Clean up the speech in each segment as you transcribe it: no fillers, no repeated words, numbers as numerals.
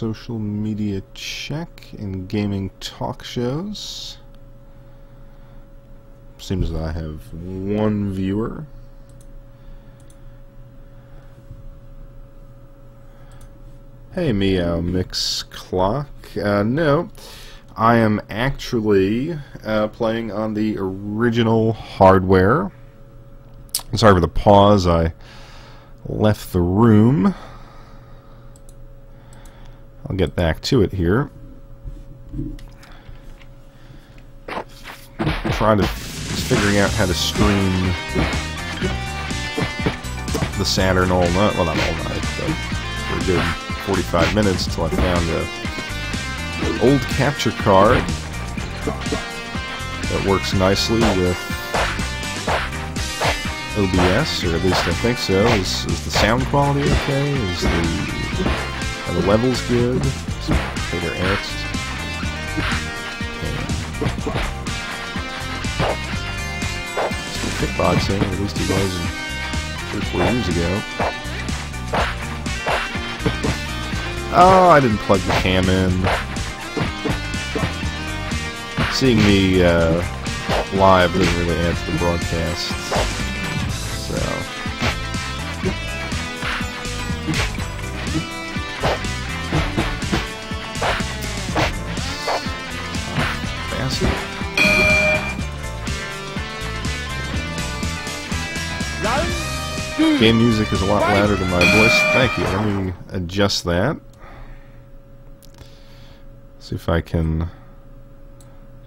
social media check and gaming talk shows. Seems that I have one viewer. Hey, Meow Mix Clock. No, I am actually playing on the original hardware. Sorry for the pause. I left the room. I'll get back to it here. Figuring out how to stream the Saturn all night. Well, not all night, but for a good 45 minutes until I found an old capture card that works nicely with OBS, or at least I think so. Is the sound quality okay? Are the levels good? Okay, they're Eric's. Kickboxing, at least he was 3 or 4 years ago. Oh, I didn't plug the cam in. Seeing me live doesn't really add to the broadcast. So. Faster. Game music is a lot louder than my voice. Thank you. Let me adjust that. See if I can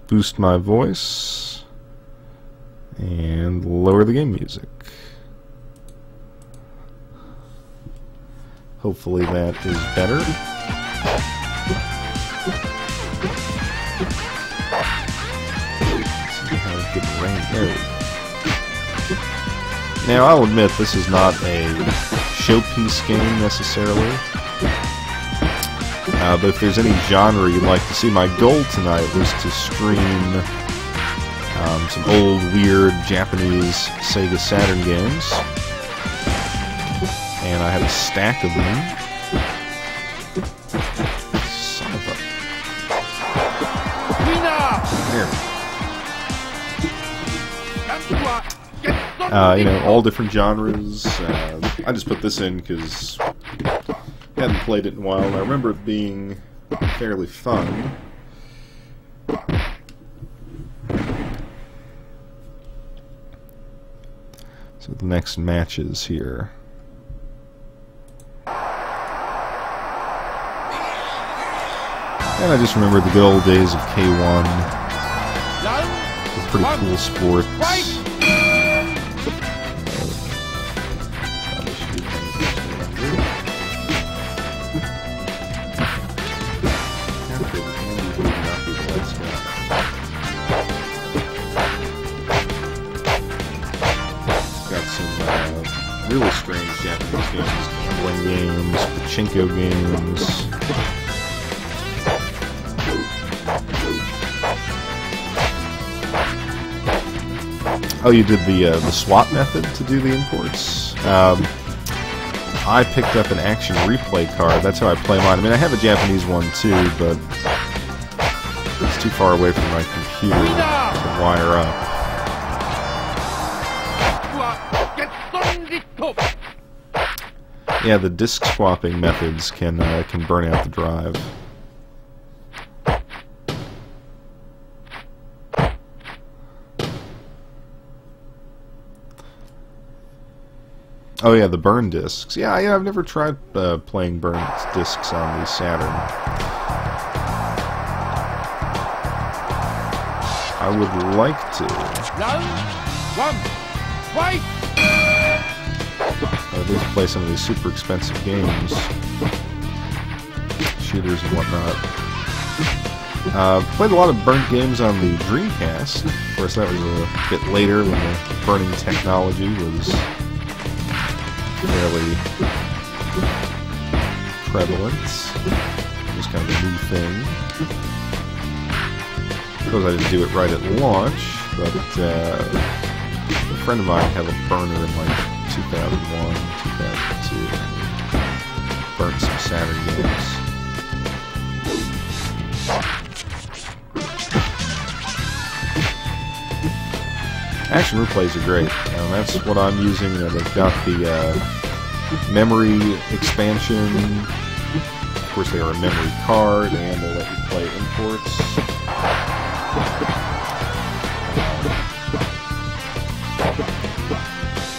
boost my voice and lower the game music. Hopefully that is better. See how to get rain there. Now, I'll admit this is not a showpiece game necessarily, but if there's any genre you'd like to see, my goal tonight was to stream some old, weird Japanese Sega Saturn games, and I have a stack of them. Son of a... There. You know, all different genres. I just put this in because I hadn't played it in a while, and I remember it being fairly fun. So the next matches here. And I just remember the good old days of K1. Pretty cool sports. Really strange Japanese games, gambling games, pachinko games. Oh, you did the swap method to do the imports? I picked up an action replay card. That's how I play mine. I mean, I have a Japanese one too, but it's too far away from my computer to wire up. Yeah, the disk swapping methods can burn out the drive. Oh yeah, the burn discs. Yeah, I've never tried playing burn discs on the Saturn. I would like to. Round 1, fight! At least play some of these super expensive games, shooters and whatnot. Played a lot of burnt games on the Dreamcast. Of course, that was a bit later when the burning technology was fairly prevalent. It was kind of a new thing. I suppose I didn't do it right at launch, but a friend of mine had a burner in like 2001, 2002. Burnt some Saturn games. Action replays are great. That's what I'm using. They've got the memory expansion. Of course, they are a memory card, and they'll let you play imports.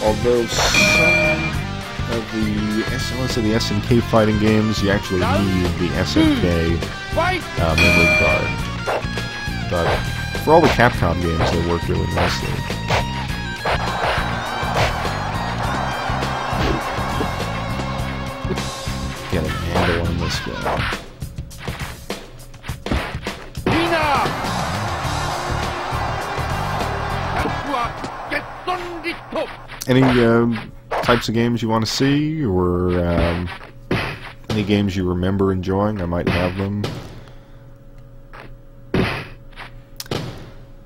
Although some of the SNK fighting games, you actually need the SNK memory card. But for all the Capcom games, they work really nicely. Get an handle on this guy. Any types of games you want to see, or any games you remember enjoying? I might have them.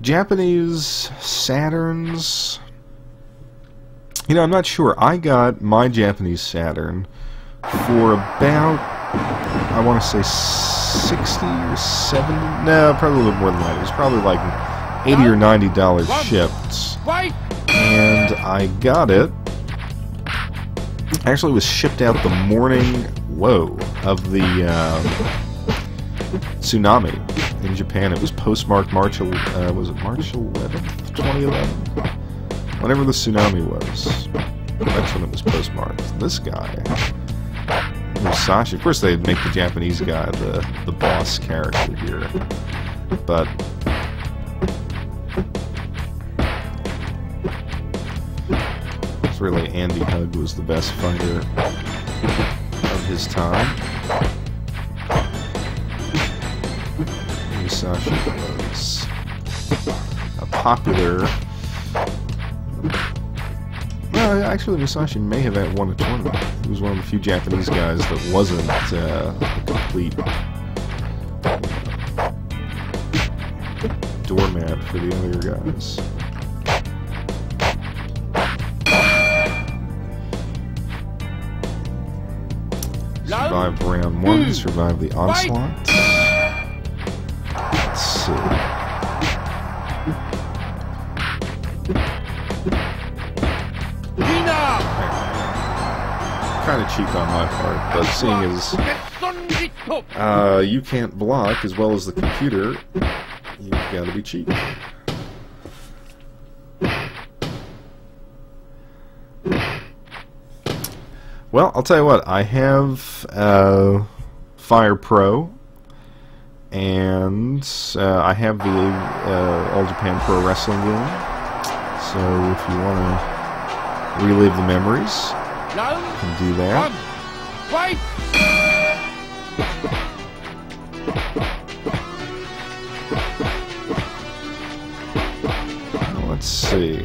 Japanese Saturns. You know, I'm not sure. I got my Japanese Saturn for about, I want to say 60 or 70. No, probably a little more than that. It was probably like $80 or $90 shipped. And I got it. Actually, it was shipped out the morning, of the tsunami in Japan. It was postmarked March, was it March 11th, 2011? Whenever the tsunami was. That's when it was postmarked. This guy, Musashi. Of course, they'd make the Japanese guy the boss character here. But really, Andy Hug was the best fighter of his time. Musashi was a popular... No, actually, Musashi may have won a tournament. He was one of the few Japanese guys that wasn't a complete doormat for the other guys. Survived round 1, survived the onslaught. Let's see. Kind of cheap on my part, but seeing as you can't block as well as the computer, you've got to be cheap. Well, I'll tell you what, I have Fire Pro, and I have the All Japan Pro Wrestling game, so if you want to relive the memories, you can do that. Let's see.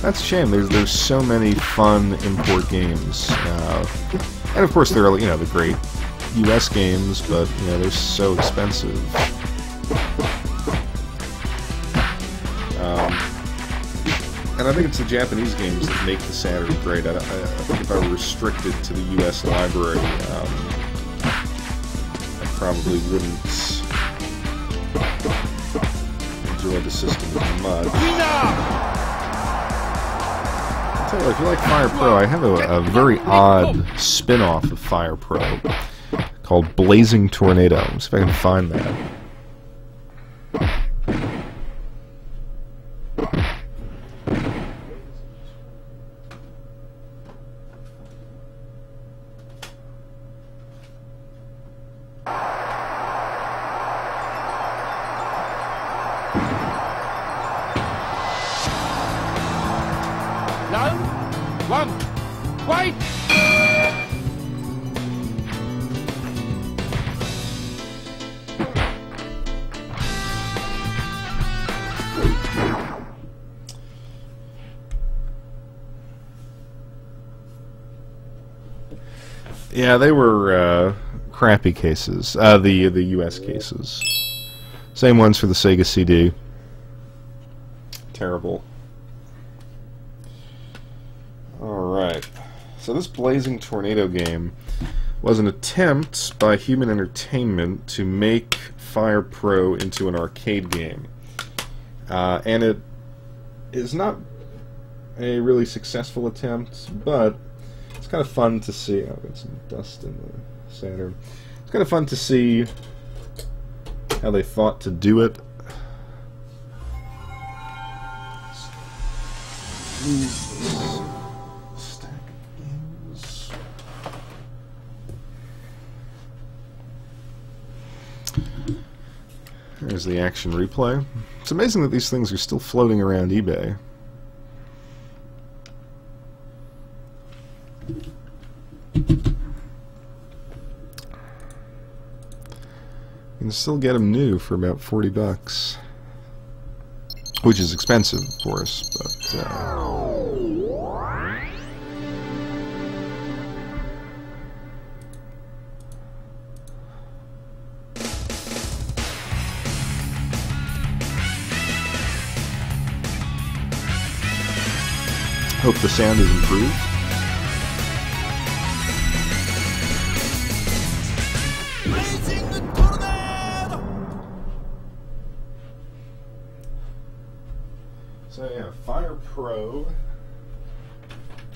That's a shame. There's so many fun import games, and of course there are the great U.S. games, but they're so expensive. And I think it's the Japanese games that make the Saturn great. I think if I were restricted to the U.S. library, I probably wouldn't enjoy the system as much. If you like Fire Pro, I have a very odd spin-off of Fire Pro called Blazing Tornado. Let's see if I can find that. Wait! Yeah, they were crappy cases. The U.S. cases. Same ones for the Sega CD. Terrible. Alright. So this Blazing Tornado game was an attempt by Human Entertainment to make Fire Pro into an arcade game. And it is not a really successful attempt, but it's kind of fun to see. Oh, I've got some dust in the Saturn. It's kind of fun to see how they thought to do it. Stack of games. There's the action replay. It's amazing that these things are still floating around eBay. You can still get them new for about $40, which is expensive, of course, but hope the sound is improved. So yeah, Fire Pro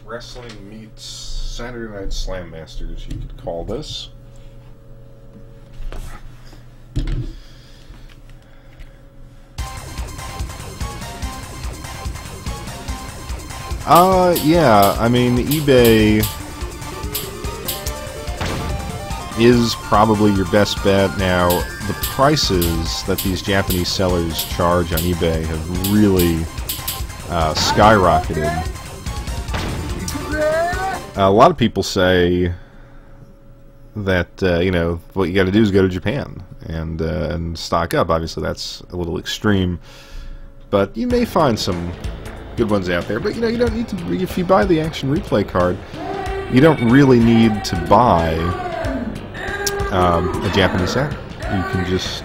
Wrestling meets Saturday Night Slam Masters, you could call this. Yeah, I mean, eBay is probably your best bet now. The prices that these Japanese sellers charge on eBay have really skyrocketed. A lot of people say that you know, what you got to do is go to Japan and stock up. Obviously, that's a little extreme, but you may find some good ones out there. But you know, you don't need to. If you buy the action replay card, you don't really need to buy a Japanese Saturn. You can just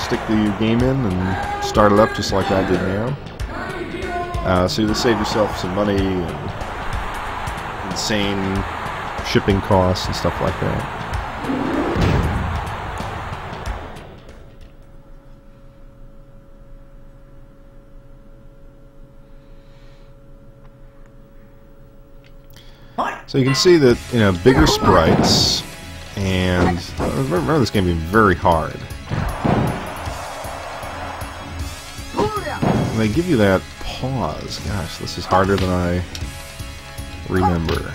stick the game in and start it up just like I did now. So you'll save yourself some money and insane shipping costs and stuff like that. So you can see that, you know, bigger sprites, and remember this game being very hard. And they give you that pause. Gosh, this is harder than I remember.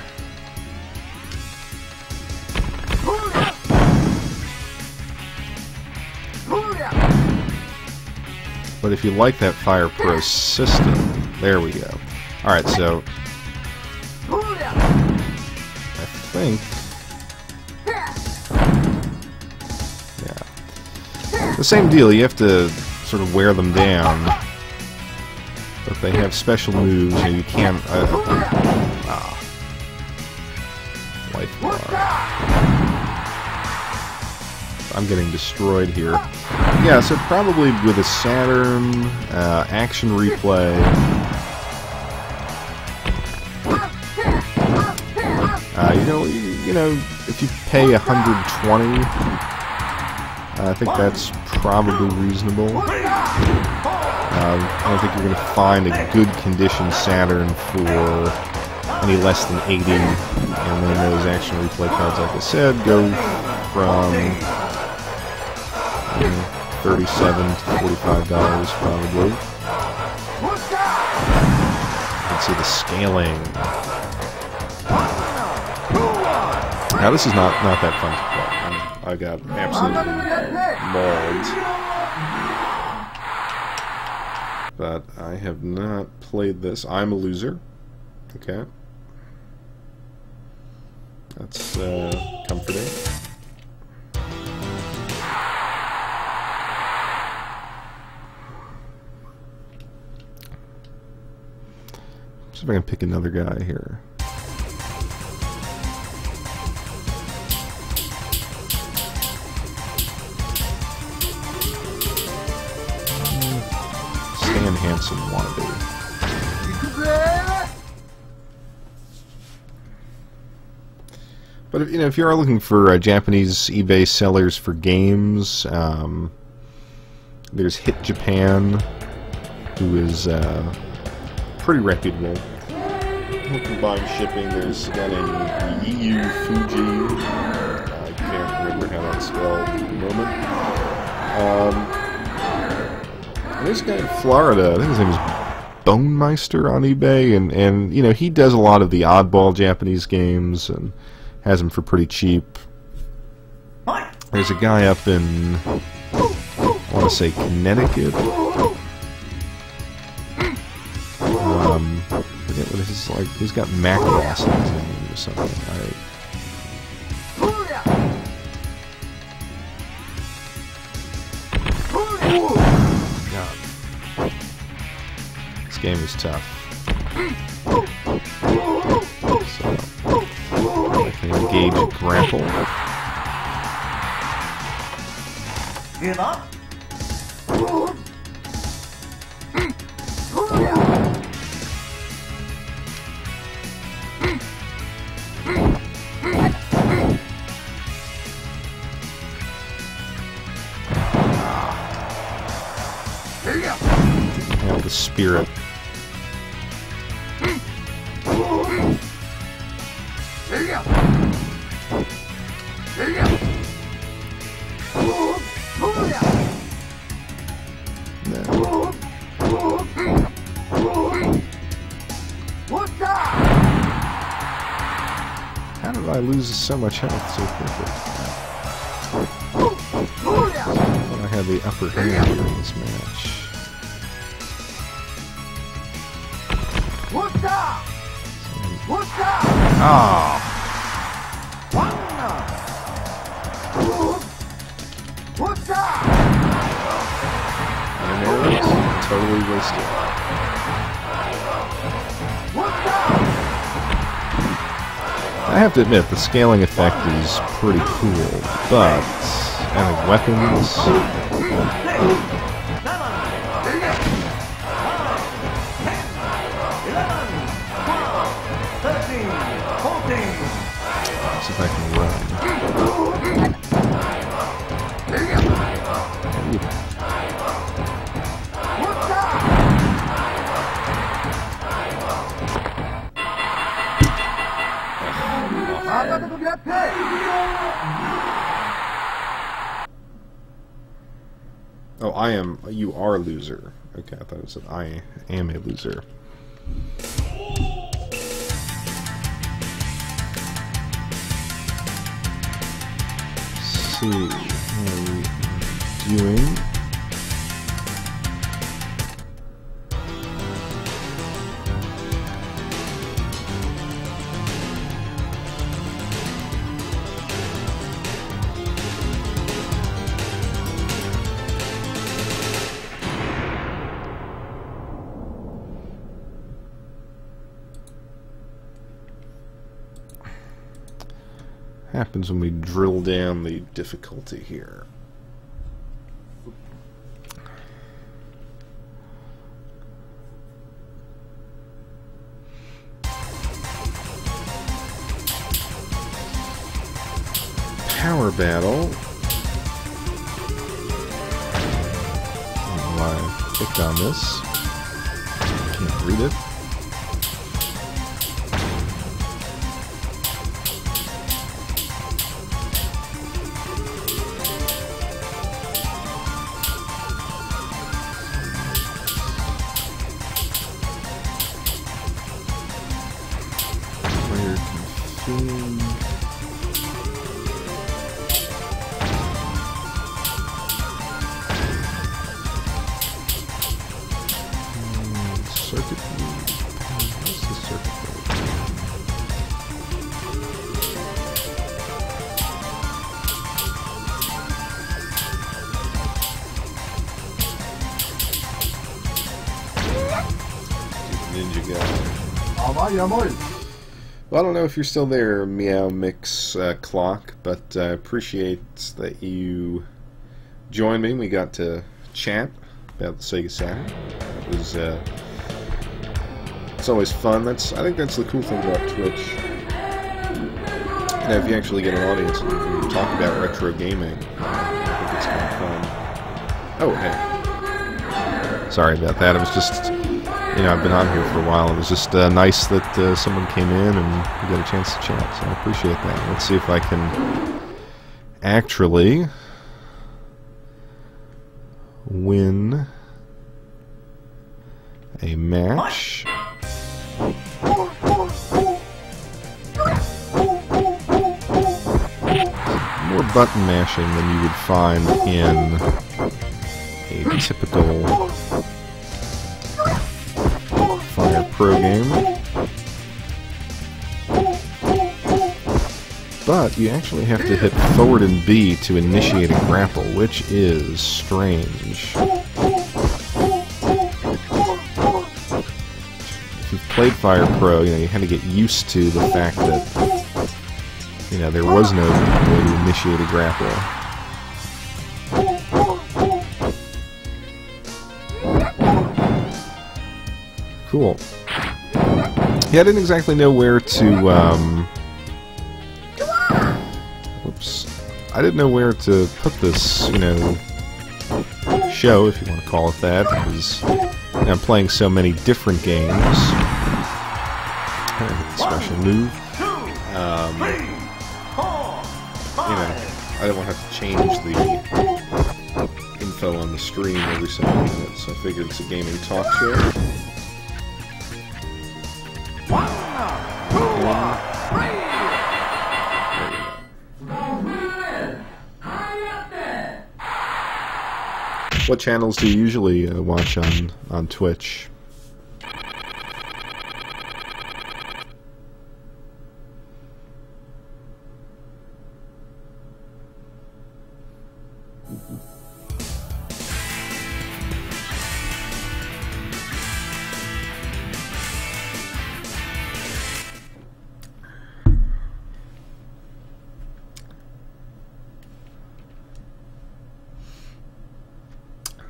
But if you like that Fire Pro system, there we go. Alright, so I think, yeah, the same deal. You have to sort of wear them down, but they have special moves, and you can't. Life bar. I'm getting destroyed here. Yeah, so probably with a Saturn action replay. You know, if you pay $120, I think that's probably reasonable. I don't think you're going to find a good condition Saturn for any less than $80. And then those action replay cards, like I said, go from $37 to $45 probably. You can see the scaling. Now this is not that fun to play. I got absolutely mauled. But I have not played this. I'm a loser. Okay. That's comforting. See if I can pick another guy here. Handsome wannabe. But But if, if you are looking for Japanese eBay sellers for games, there's Hit Japan, who is pretty reputable. Who combined shipping? There's a guy named Yu Fuji. I can't remember how that's spelled at the moment. And there's a guy in Florida. I think his name is Bonemeister on eBay, and he does a lot of the oddball Japanese games and has them for pretty cheap. There's a guy up in, I want to say, Connecticut. I forget what this is like. He's got Macross in his name or something. God. This game is tough. So, I can engage and grapple. Give up? Yeah, the spirit. How did I lose so much health so quickly? I had the upper hand here in this match. Oh. And arrows totally wasted. I have to admit, the scaling effect is pretty cool, but having weapons... See if I can run. Oh, I am. You are a loser. Okay, I thought it said I am a loser. See how we are doing. Happens when we drill down the difficulty here. Power battle. I don't know why I clicked on this. Can't read it. Well, I don't know if you're still there, Meow Mix Clock, but I appreciate that you joined me. We got to chat about the Sega Saturn. It was, it's always fun. I think that's the cool thing about Twitch. Now, if you actually get an audience and you talk about retro gaming, I think it's kind of fun. Oh, hey. Sorry about that. It was just, I've been on here for a while. It was just nice that someone came in and we got a chance to chat, so I appreciate that. Let's see if I can actually win a match. More button mashing than you would find in a typical Fire Pro game. But you actually have to hit forward and B to initiate a grapple, which is strange. If you've played Fire Pro, you had to get used to the fact that there was no way to initiate a grapple. Cool. Yeah, I didn't exactly know where to, whoops. I didn't know where to put this, show, if you want to call it that, because I'm playing so many different games. Special move. I don't want to have to change the info on the screen every so many minutes, so I figured it's a gaming talk show. What channels do you usually watch on Twitch?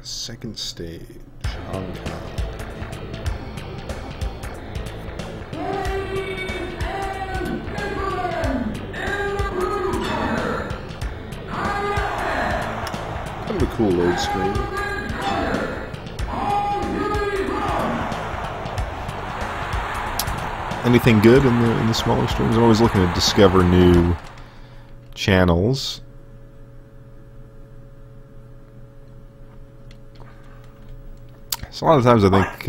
Second stage, Hong Kong. Kind of a cool load screen. Anything good in the smaller streams? I'm always looking to discover new channels. So a lot of times I think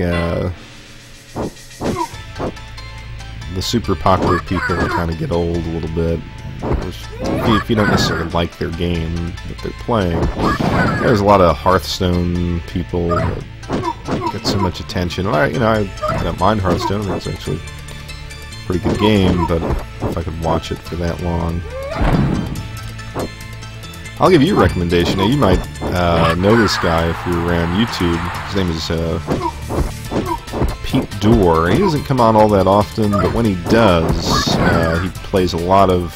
the super popular people kind of get old a little bit. If you don't necessarily like their game that they're playing, there's a lot of Hearthstone people that get so much attention. And I don't mind Hearthstone. It's actually a pretty good game, but if I could watch it for that long. I'll give you a recommendation. Now, you might know this guy if you're around YouTube. His name is Pete Dorr. He doesn't come on all that often, but when he does, he plays a lot of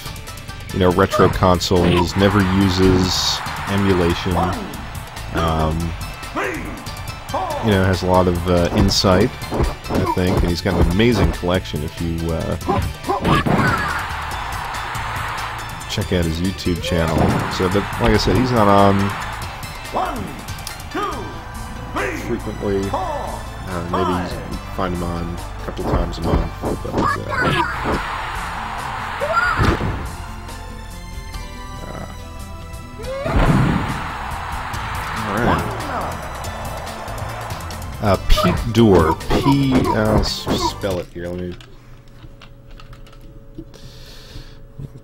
retro consoles, never uses emulation. Has a lot of insight, I think, and he's got an amazing collection if you check out his YouTube channel. So, but like I said, he's not on frequently. Maybe you find him on a couple times a month. But, alright. Pete Dorr. I'll spell it here. Let me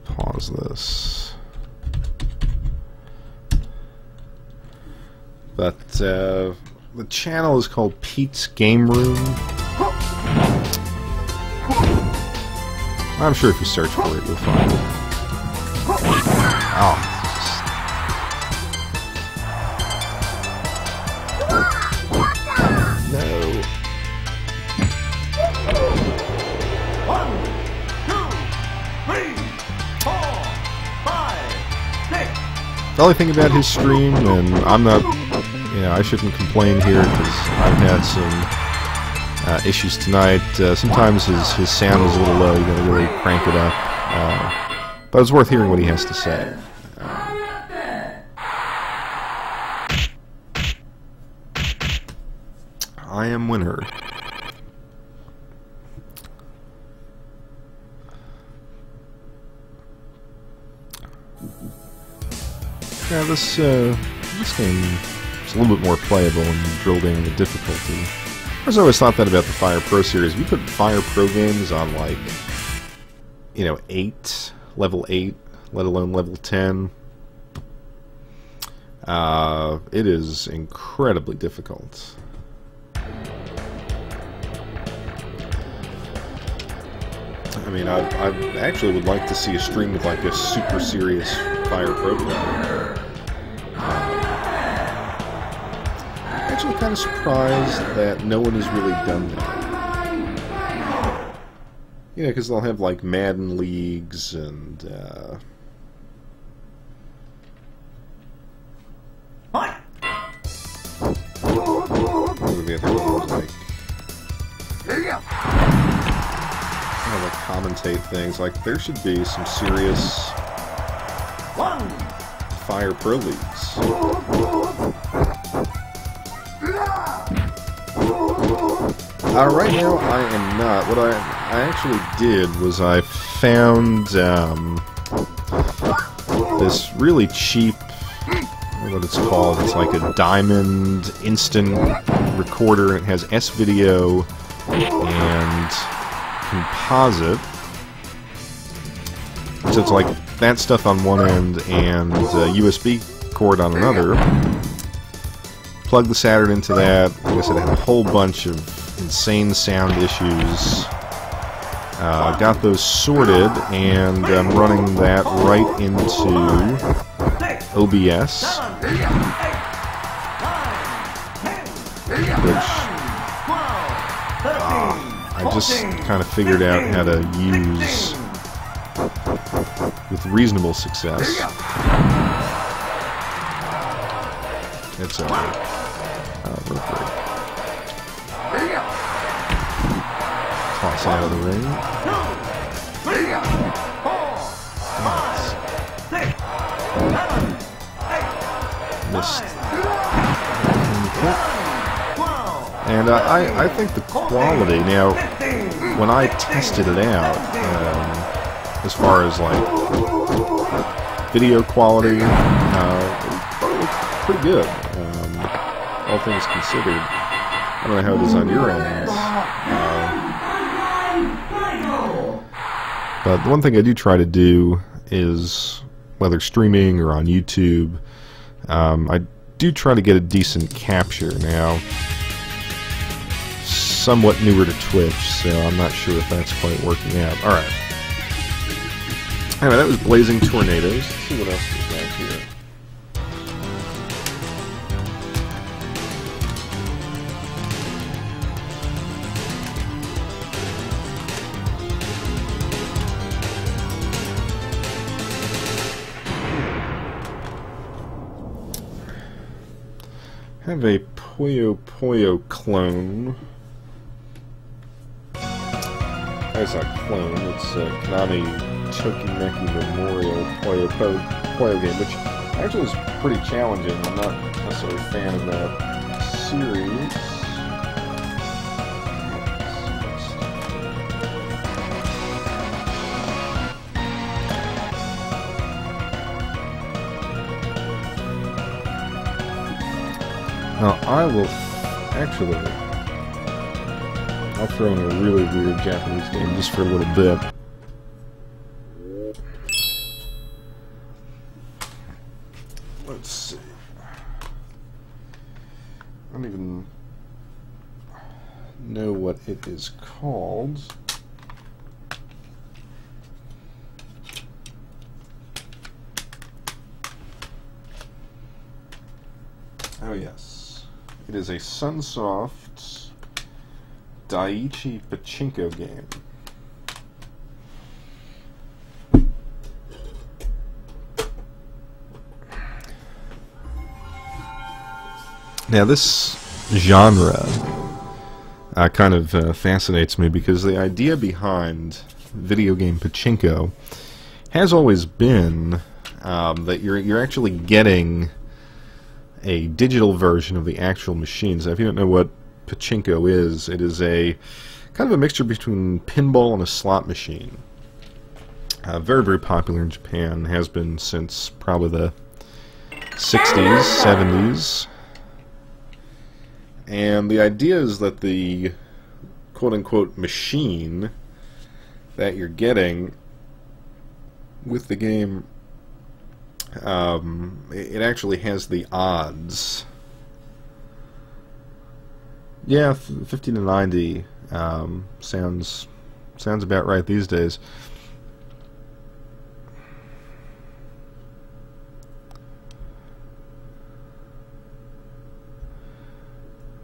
pause this. But the channel is called Pete's Game Room. I'm sure if you search for it, you'll find it. Oh. The only thing about his stream, and I'm not, I shouldn't complain here because I've had some issues tonight. Sometimes his sound is a little low. You gotta really crank it up. But it's worth hearing what he has to say. I am winner. Yeah, this game is a little bit more playable and drilled in the difficulty. I always thought that about the Fire Pro series. If you put Fire Pro games on, like, you know, level 8, let alone level 10, it is incredibly difficult. I mean, I actually would like to see a stream with, like, a super serious Fire Pro player. I'm actually kind of surprised that no one has really done that. You know, because they'll have, like, Madden leagues and, What? what are the other ones like? Kind of like commentate things. Like, there should be some serious Fire Pro leagues. Right now, I am not. What I actually did was I found this really cheap, I don't know what it's called. It's like a Diamond instant recorder. It has S-video and composite. So it's like that stuff on one end and a USB cord on another. Plug the Saturn into that. Like I said, I had a whole bunch of insane sound issues. Got those sorted, and I'm running that right into OBS, which I just kind of figured out how to use with reasonable success. It's real great. Toss out of the ring. Nice. Missed. And I think the quality, now, when I tested it out, as far as, like, video quality, it looked pretty good, all things considered. I don't know how it is on your end. But the one thing I do try to do is, whether streaming or on YouTube, I do try to get a decent capture. Now, somewhat newer to Twitch, so I'm not sure if that's quite working out. Alright. Anyway, that was Blazing Tornadoes. Let's see what else we got here. Have a Puyo Puyo clone. That's not a clone, it's Konami Tokimeki Memorial Puyo game, which actually is pretty challenging. I'm not necessarily a fan of that series. Now, I'll throw in a really weird Japanese game just for a little bit. Let's see. I don't even know what it is called. Oh yes. It is a Sunsoft Daiichi Pachinko game. Now this genre kind of fascinates me because the idea behind video game Pachinko has always been that you're actually getting a digital version of the actual machines. Now, if you don't know what pachinko is, it is a kind of a mixture between pinball and a slot machine. Very, very popular in Japan, has been since probably the 60s, 70s. And the idea is that the quote-unquote machine that you're getting with the game, it actually has the odds. Yeah, 50 to 90 sounds about right these days.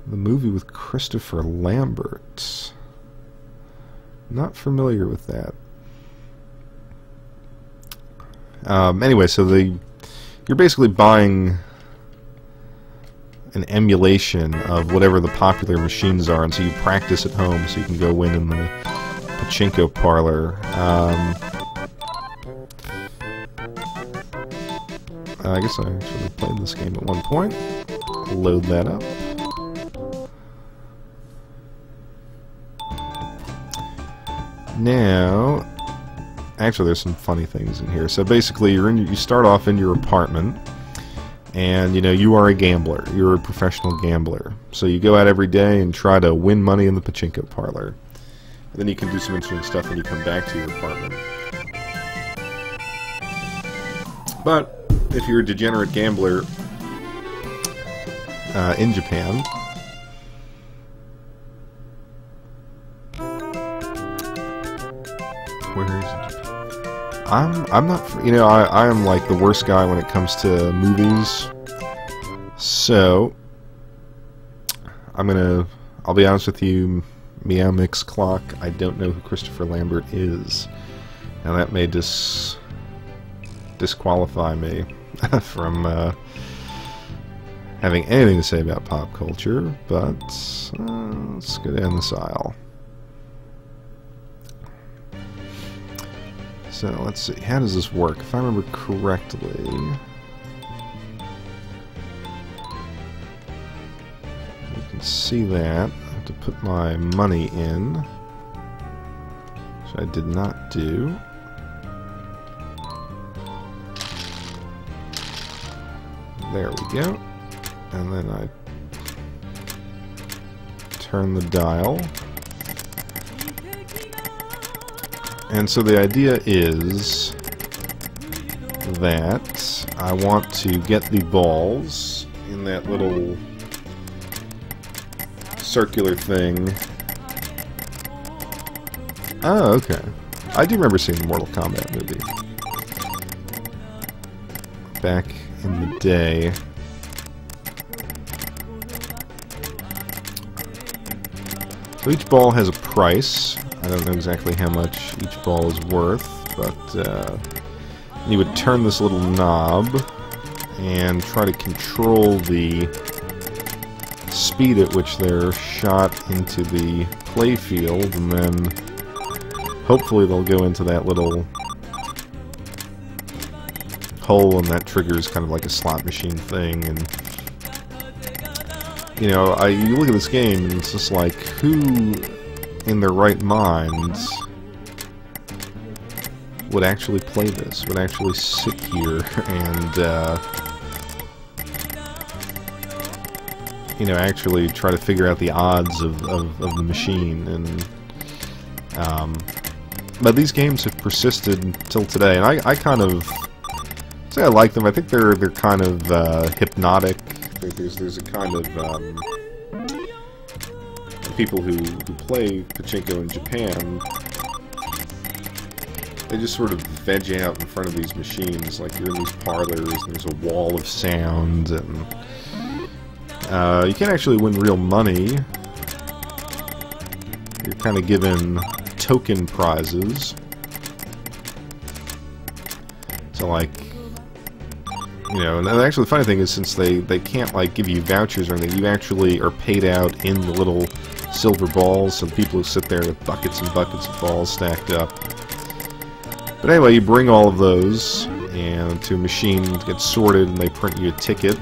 The movie with Christopher Lambert. Not familiar with that. Anyway, so you're basically buying an emulation of whatever the popular machines are, and so you practice at home so you can go win in the pachinko parlor. I guess I actually played this game at one point. Load that up. Now, actually, there's some funny things in here. So basically, you start off in your apartment, and you are a gambler. You're a professional gambler. So you go out every day and try to win money in the pachinko parlor. And then you can do some interesting stuff when you come back to your apartment. But if you're a degenerate gambler in Japan, where is it? I'm not, I am like the worst guy when it comes to movies. So I'll be honest with you, Meow Mix Clock, I don't know who Christopher Lambert is. Now that may disqualify me from having anything to say about pop culture, but let's go down this aisle. So let's see, how does this work? If I remember correctly, you can see that. I have to put my money in, which I did not do. There we go. And then I turn the dial. And so the idea is that I want to get the balls in that little circular thing. Oh, okay. I do remember seeing the Mortal Kombat movie back in the day. So each ball has a price. I don't know exactly how much each ball is worth, but you would turn this little knob and try to control the speed at which they're shot into the play field, and then hopefully they'll go into that little hole, and that triggers kind of like a slot machine thing. And you look at this game and it's just like, who in their right minds would actually play this, would actually sit here and actually try to figure out the odds of the machine. And but these games have persisted until today, and I kind of say I like them. I think they're kind of hypnotic. I think there's a kind of people who play pachinko in Japan, they just sort of veg out in front of these machines, like you're in these parlors and there's a wall of sound, and you can't actually win real money. You're kind of given token prizes. So like, and actually the funny thing is, since they can't like give you vouchers or anything, you actually are paid out in the little silver balls, so the people who sit there with buckets and buckets of balls stacked up. But anyway, you bring all of those and to a machine, get sorted, and they print you a ticket.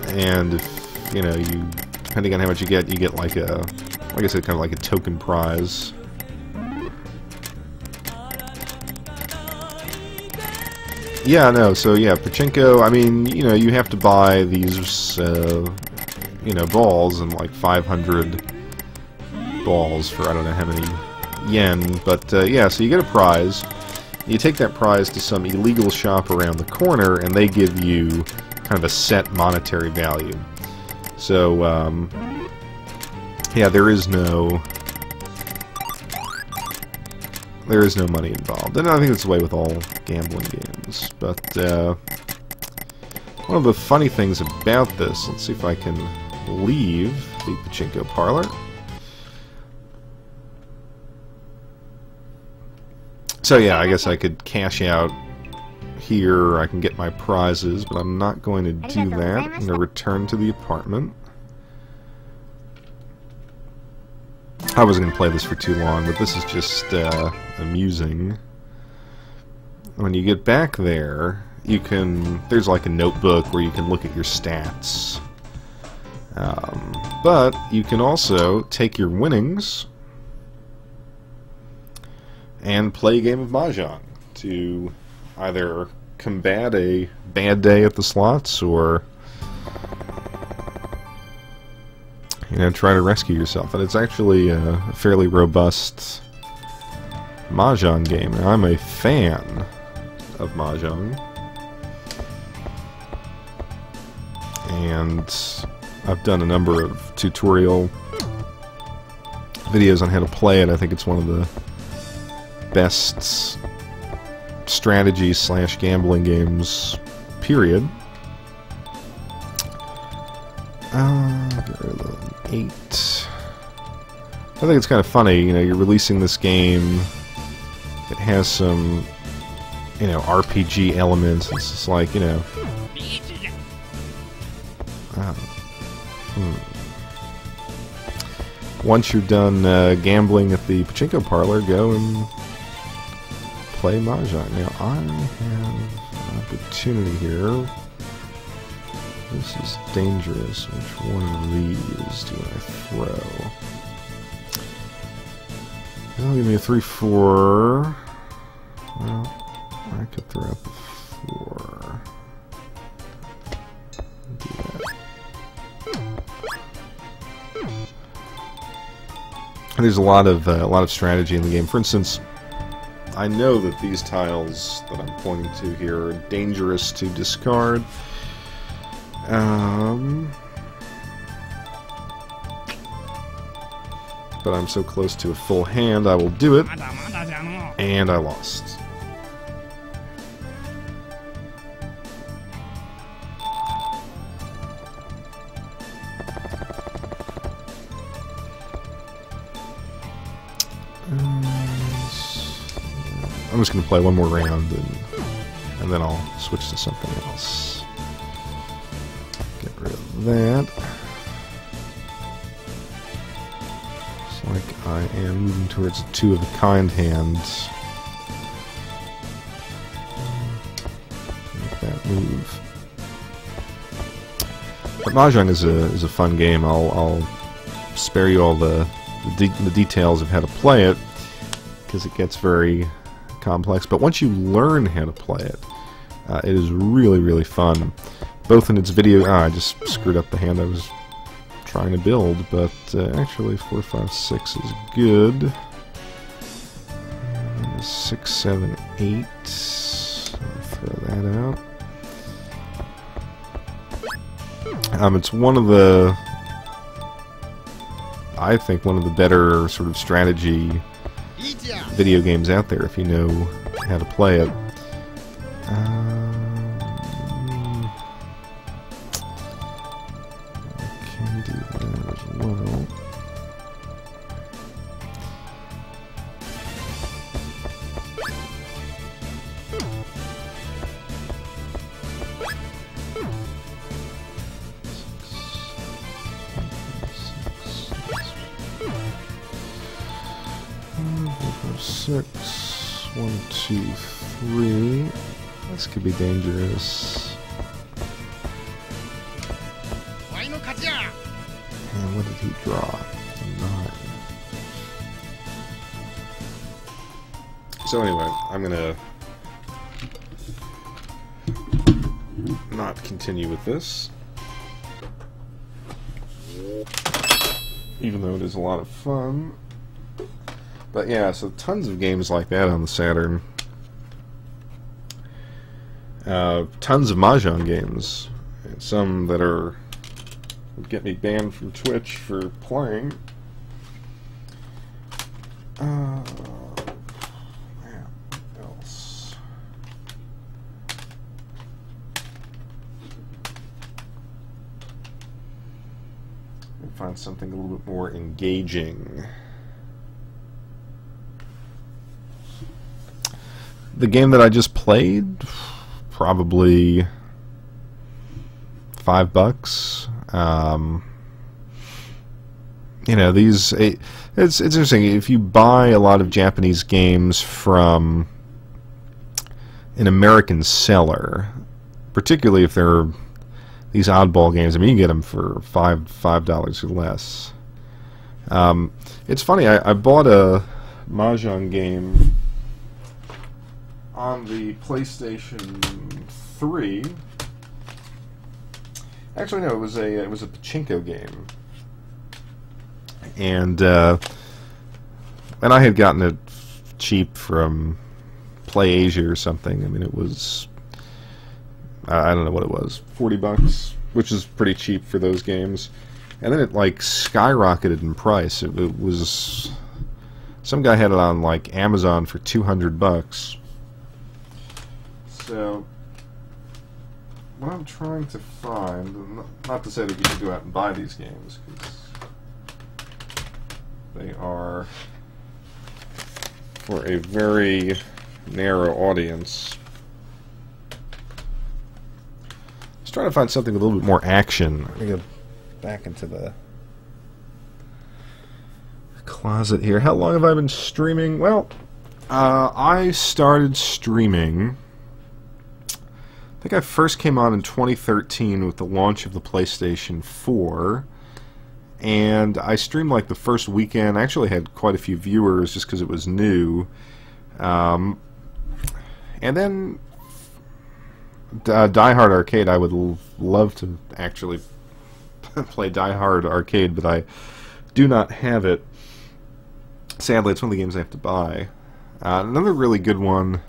And if, you know, depending on how much you get like a, like I said, kind of like a token prize. Yeah, no, so yeah, pachinko, I mean, you know, you have to buy these, you know, balls, and like 500 balls for I don't know how many yen, but yeah, so you get a prize. You take that prize to some illegal shop around the corner, and they give you kind of a set monetary value. So, yeah, there is no money involved. And I think it's the way with all gambling games. But, one of the funny things about this, let's see if I can leave the pachinko parlor. So yeah, I guess I could cash out here, I can get my prizes, but I'm not going to do that. I'm going to return to the apartment. I wasn't going to play this for too long, but this is just amusing. When you get back there, you can, there's like a notebook where you can look at your stats. But you can also take your winnings and play a game of Mahjong to either combat a bad day at the slots or, you know, try to rescue yourself. And it's actually a fairly robust Mahjong game. Now, I'm a fan of Mahjong, and I've done a number of tutorial videos on how to play it. I think it's one of the best strategy / gambling games, period. Get rid of the 8. I think it's kind of funny, you know, you're releasing this game, it has some, you know, RPG elements. It's just like, you know, once you're done gambling at the pachinko parlor, go and play Mahjong. Now, I have an opportunity here. This is dangerous. Which one of these do I throw? It'll give me a 3-4. Well, I could throw out the 4. Do that. And there's a lot of strategy in the game. For instance, I know that these tiles that I'm pointing to here are dangerous to discard. But I'm so close to a full hand, I will do it. And I lost. I'm just going to play one more round, and then I'll switch to something else. Get rid of that. Looks like I am moving towards a 2-of-a-kind hand. Make that move. But Mahjong is a fun game. I'll spare you all the details of how to play it, because it gets very complex. But once you learn how to play it, it is really, really fun. Both in its video... I just screwed up the hand I was trying to build, but actually 4, 5, 6 is good. 6, 7, 8. I'll throw that out. It's one of the... I think one of the better sort of strategy video games out there if you know how to play it. I can do that as well. 6. 1, 2, 3. This could be dangerous. And what did he draw? 9. So anyway, I'm gonna not continue with this, even though it is a lot of fun. But yeah, so tons of games like that on the Saturn. Tons of Mahjong games. And some that would get me banned from Twitch for playing. Man, what else? Let me find something a little bit more engaging. The game that I just played, probably $5. You know, these. It's interesting if you buy a lot of Japanese games from an American seller, particularly if they're these oddball games. I mean, you can get them for $5 or less. It's funny. I bought a Mahjong game on the PlayStation 3. Actually, no, it was a pachinko game, and I had gotten it cheap from PlayAsia or something. I mean, it was I don't know what it was, $40, which is pretty cheap for those games. And then it like skyrocketed in price. It was some guy had it on like Amazon for $200. So what I'm trying to find, not to say that you should go out and buy these games, because they are for a very narrow audience. Just trying to find something with a little bit more action. I'm going to go back into the closet here. How long have I been streaming? Well, I started streaming, I think I first came on in 2013 with the launch of the PlayStation 4, and I streamed like the first weekend. I actually had quite a few viewers just because it was new. And then Die Hard Arcade, I would love to actually play Die Hard Arcade, but I do not have it. Sadly, it's one of the games I have to buy. Another really good one,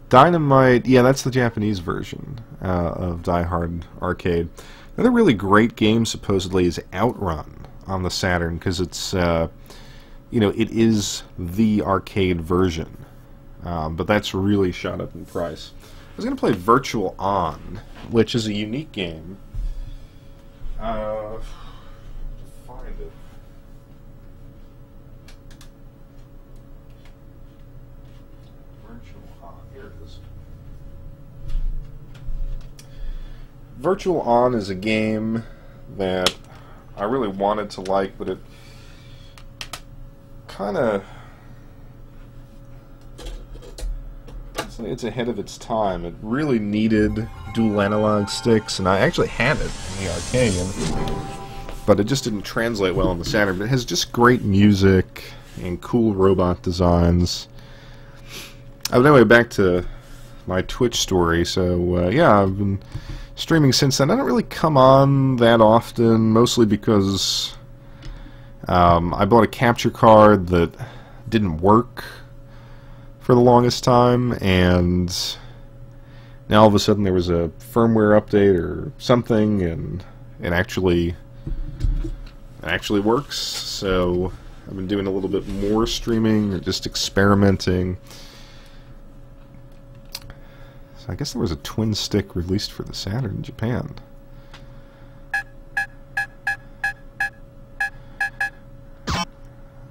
Dynamite, yeah, that's the Japanese version of Die Hard Arcade. Another really great game, supposedly, is Outrun on the Saturn, because it's, you know, it is the arcade version. But that's really shot up in price. I was going to play Virtual On, which is a unique game. Find it. Virtual On, here it is. Virtual On is a game that I really wanted to like, but it kind of, it's ahead of its time. It really needed dual analog sticks, and I actually had it in the arcade, but it just didn't translate well on the Saturn. But it has just great music and cool robot designs. But anyway, back to my Twitch story. So yeah, I've been streaming since then. I don't really come on that often, mostly because I bought a capture card that didn't work for the longest time, and now all of a sudden there was a firmware update or something, and it actually works. So I've been doing a little bit more streaming, or just experimenting. So I guess there was a twin stick released for the Saturn in Japan.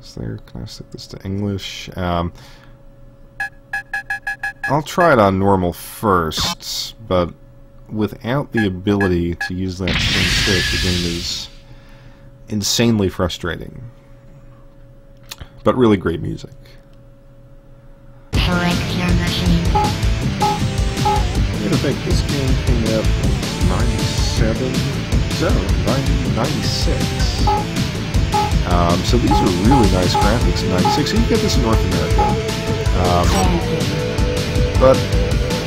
Is there? Can I stick this to English? I'll try it on normal first, but without the ability to use that twin stick, the game is insanely frustrating. But really great music. Select your machine. I gotta think, this game came out in 97? No, 96. So these are really nice graphics in 96. So you get this in North America. But,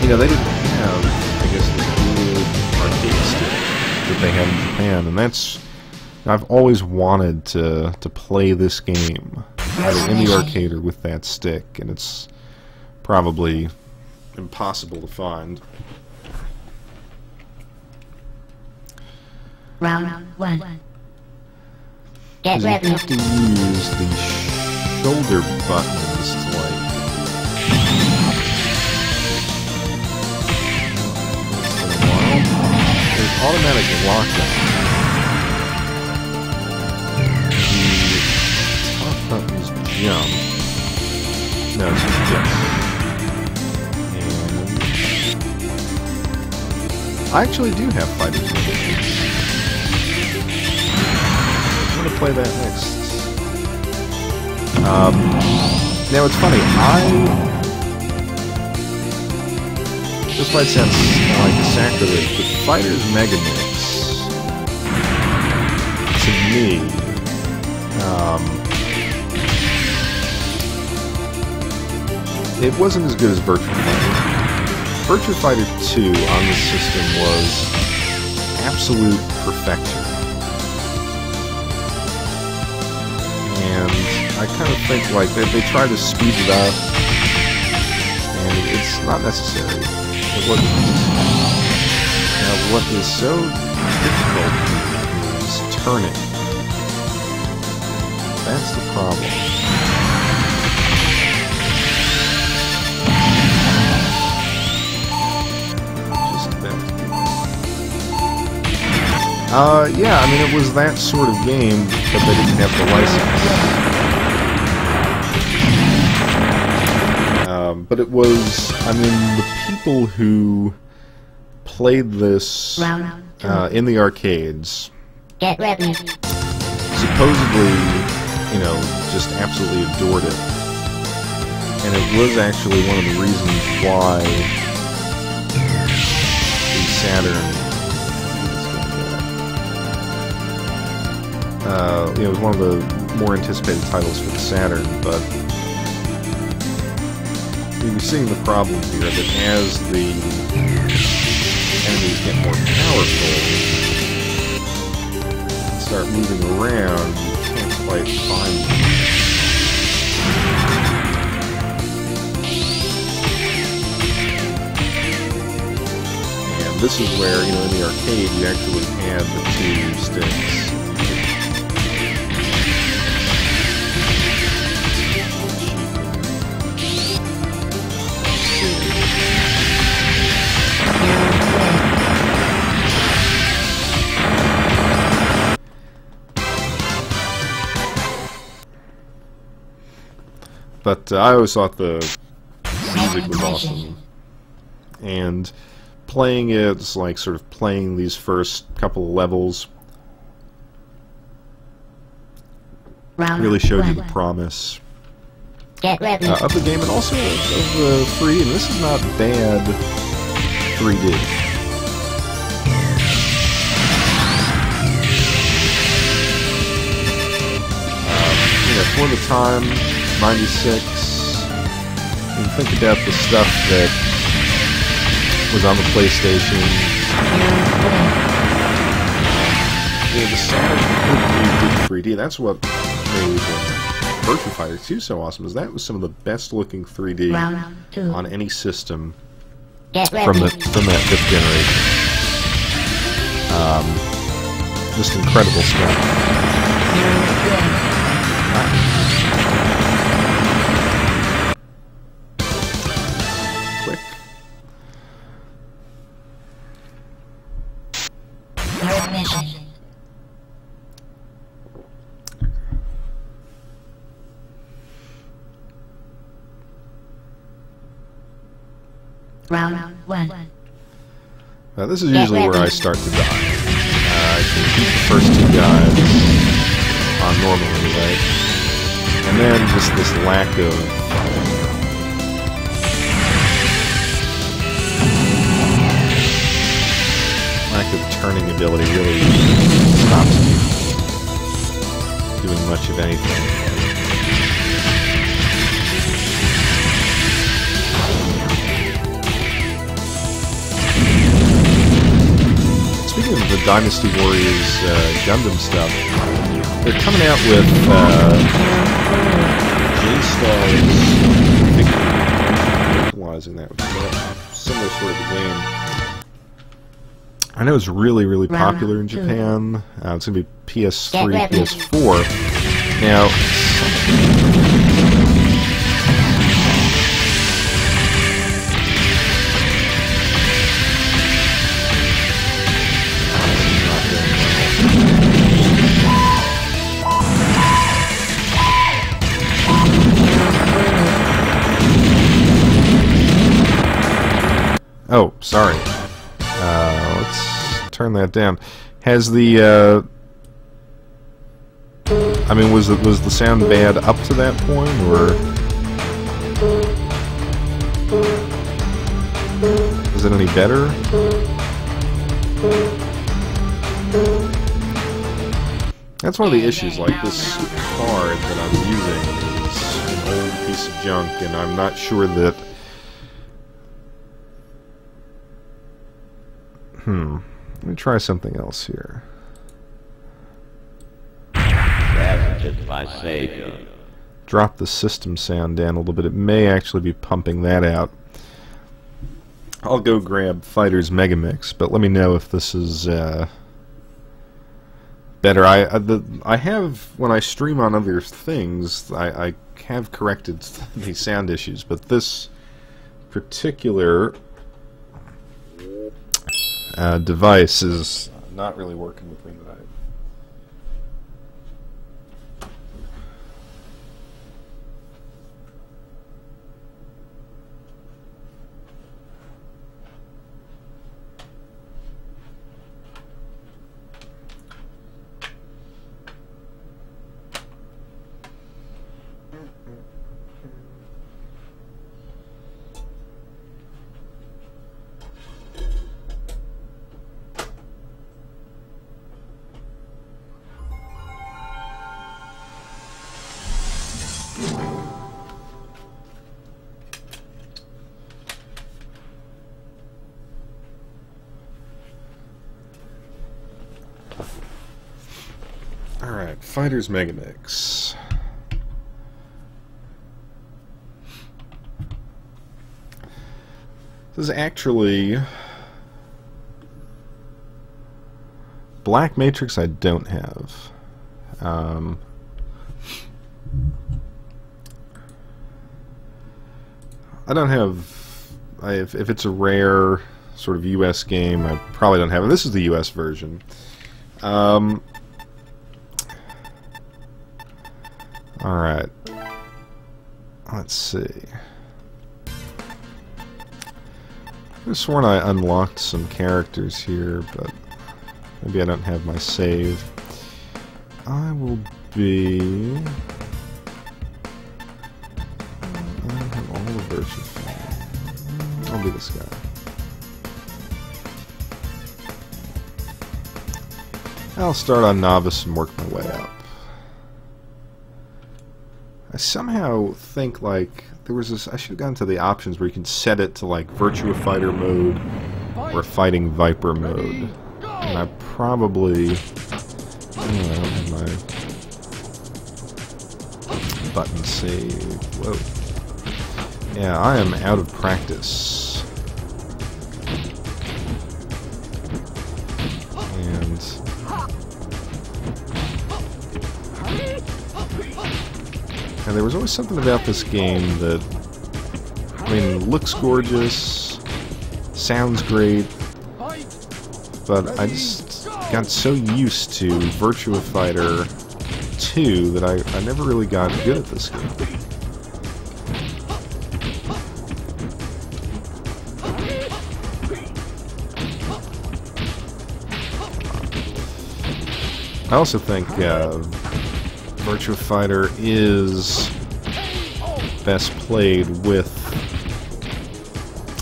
you know, they didn't have, I guess, the good arcade stick that they had in Japan. And that's... I've always wanted to play this game, either in the arcade or with that stick, and it's probably impossible to find. Round 1. Get You ready. have to use the shoulder buttons to, like... Once in a while. There's automatic lockdown. Buttons jump. No, it's just jump. And I actually do have fighting games. I'm gonna play that next. Now it's funny. This might sound like a sacrilege, but Fighters Mega Mix to me. It wasn't as good as Virtua Fighter. Virtua Fighter 2 on this system was absolute perfection. And I kind of think like they try to speed it up, and it's not necessary. It wasn't necessary. Now what is so difficult is turning. That's the problem. Yeah, I mean, it was that sort of game, but they didn't have the license. But it was, I mean, the people who played this in the arcades Get ready. supposedly, you know, just absolutely adored it. And it was actually one of the reasons why the Saturn... it was one of the more anticipated titles for the Saturn, but you're seeing the problem here that as the enemies get more powerful and start moving around, you can't quite find them. And this is where, you know, in the arcade you actually had the two sticks. But I always thought the music was awesome. And playing it, like sort of playing these first couple of levels, really showed you the promise Get ready. of the game, and also of the 3D. And this is not bad 3D. You know, for the time, 96, and think about the stuff that was on the PlayStation. Yeah, the Saturn could do 3D. That's what made Virtua Fighter 2 so awesome, is that was some of the best looking 3D on any system from that 5th generation. Just incredible stuff. Quick. Third mission. Round 1. Now this is usually where I start to die. I can keep the first two guys on normally, right? And then just this lack of turning ability really stops me doing much of anything. Speaking of the Dynasty Warriors Gundam stuff, they're coming out with J-Stars utilizing that, which is a similar sort of a game. I know it's really, really popular in Japan. It's going to be PS3, PS4. Now, oh, sorry. Let's turn that down. Has the I mean, was the sound bad up to that point, or is it any better? That's one of the issues. Like, this card that I'm using is an old piece of junk, and I'm not sure that. Let me try something else here. That's just my Sega. Drop the system sound down a little bit. It may actually be pumping that out. I'll go grab Fighter's Megamix, but let me know if this is better. I have, when I stream on other things, I have corrected these sound issues, but this particular device is not really working with me tonight. Alright, Fighter's Megamix. This is actually Black Matrix. I don't have. I don't have. If it's a rare sort of US game, I probably don't have it. This is the US version. Alright. Let's see. I could have sworn I unlocked some characters here, but maybe I don't have my save. I will be... I don't have all the versions. I'll be this guy. I'll start on Novice and work my way up. I somehow think, like, there was this... I should have gone to the options where you can set it to, like, Virtua Fighter mode or Fighting Viper mode. And I probably... I don't have my button saved. Whoa. Yeah, I am out of practice. And there was always something about this game that, I mean, looks gorgeous, sounds great, but I just got so used to Virtua Fighter 2 that I never really got good at this game. I also think Virtua Fighter is best played with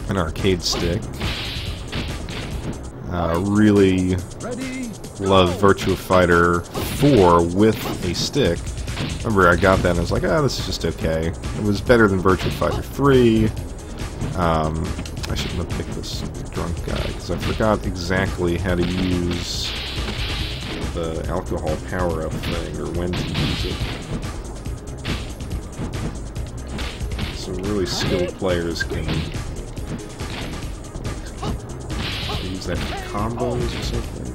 an arcade stick. Really love Virtua Fighter 4 with a stick. Remember, I got that and I was like, oh, this is just okay. It was better than Virtua Fighter 3. I shouldn't have picked this drunk guy, because I forgot exactly how to use the alcohol power-up thing, or when to use it. Some really skilled players can use that for combos or something.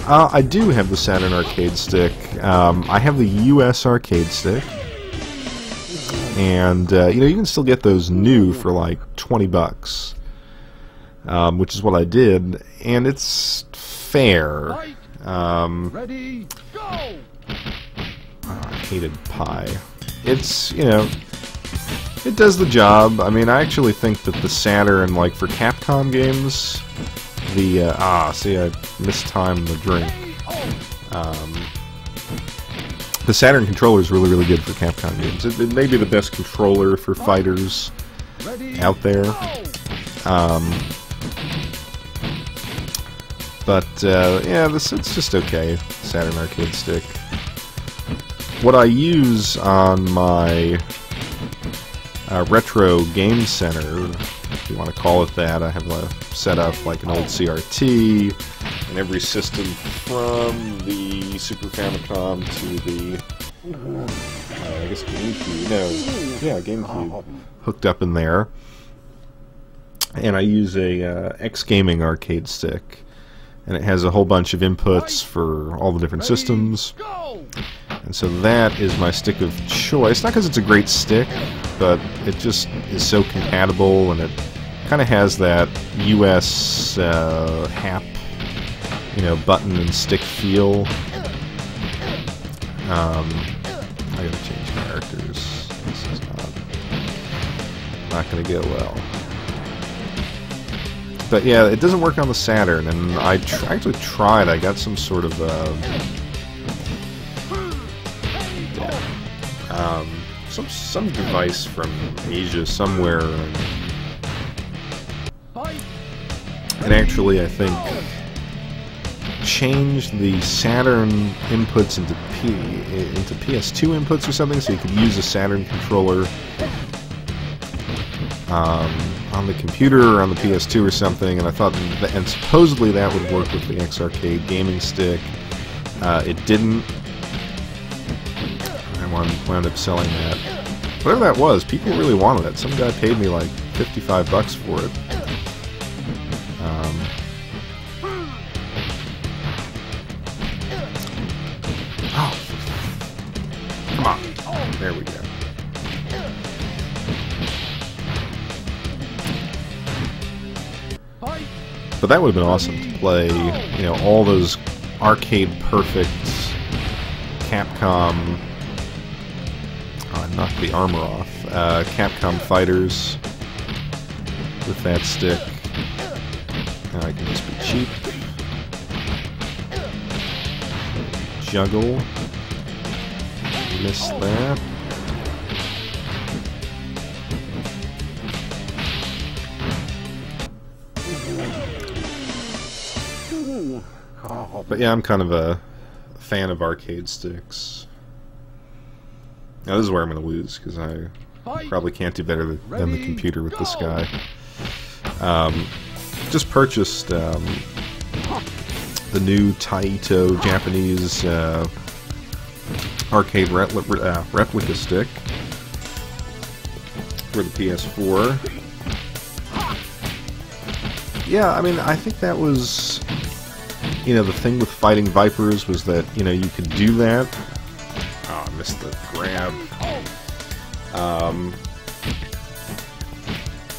I do have the Saturn arcade stick. I have the US arcade stick. And, you know, you can still get those new for like $20, which is what I did, and it's fair. Ready, go! I hated Pi. It's, you know, it does the job. I mean, I actually think that the Saturn, like for Capcom games, the, see, I mistimed the drink. The Saturn controller is really, really good for Capcom games. It may be the best controller for fighters out there. But, yeah, it's just okay. Saturn arcade stick. What I use on my retro game center, if you want to call it that, I have set up like an old CRT, and every system from the Super Famicom to the, I guess GameCube, GameCube, hooked up in there. And I use a X-Gaming arcade stick, and it has a whole bunch of inputs for all the different systems. And so that is my stick of choice. Not because it's a great stick, but it just is so compatible, and it kind of has that US HAP, you know, button and stick feel. I gotta change characters. This is not gonna go well. But yeah, it doesn't work on the Saturn, and I actually tried. I got some sort of some device from Asia somewhere, and actually I think changed the Saturn inputs into PS2 inputs or something, so you could use a Saturn controller on the computer or on the PS2 or something, and I thought, and supposedly that would work with the X-Arcade gaming stick. It didn't. I wound up selling that. Whatever that was, people really wanted it. Some guy paid me like $55 for it. Oh, come on! There we go. But that would have been awesome to play, you know, all those arcade-perfect Capcom... Oh, I knocked the armor off. Capcom fighters with that stick. Now I can just be cheap. Juggle. Missed that. But yeah, I'm kind of a fan of arcade sticks. Now this is where I'm going to lose, because I probably can't do better than the computer with this guy. Just purchased the new Taito Japanese arcade replica stick for the PS4. Yeah, I mean, I think that was... You know, the thing with fighting Vipers was that, you know, you could do that. Oh, I missed the grab.